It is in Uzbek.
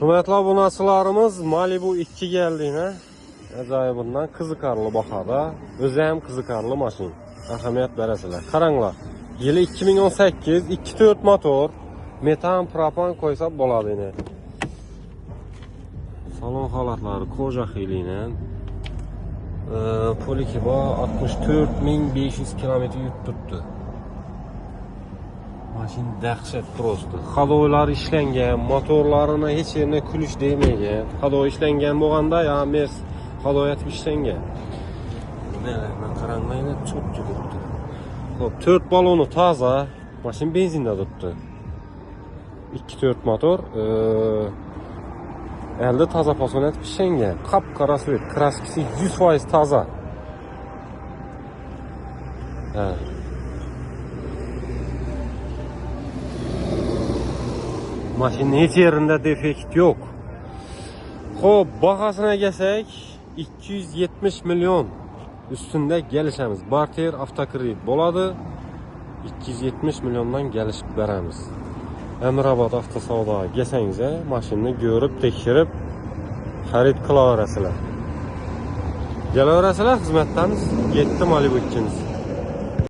Hürmetli obunachilarimiz, Malibu 2 geldiğine acayibundan qiziqarli bahada, özü ham qiziqarli mashin. Ahamiyat berasizlar. Qaranglar. Yili 2018, 2.4 motor, metan, propan qo'ysa bo'ladi yine. Salon holatlari koja xiliyle. Polikiba 64.500 kilometre yurib turibdi. Mashin dahshat prosto. Hadolar ishlangan, motorlarini hech yerine kulish deymagan. Hado ishlangan bo'lganda, ya mes hadoyatib ishlangan. Mana qaranglar, çok turibdi. Xo'p, 4 balonu toza, mashin benzinda turibdi. 2.4 motor, elde toza pasonat ishlangan. Qap-qora svet, kraskasi 100% toza. Ha. Maşinin hiç yerinde defekt yok. Xo'p, bahasına gelsak 270 milyon üstünde gelişemiz. Barter avtokredit bo'ladi. 270 milyondan gelişip beramiz. Emrabat avtosavdoga kelsangiz, mashinani ko'rib, tekshirib xarid qilaverasizlar. Kelaverasizlar, xizmatdamiz. 7 Malibu 2'miz.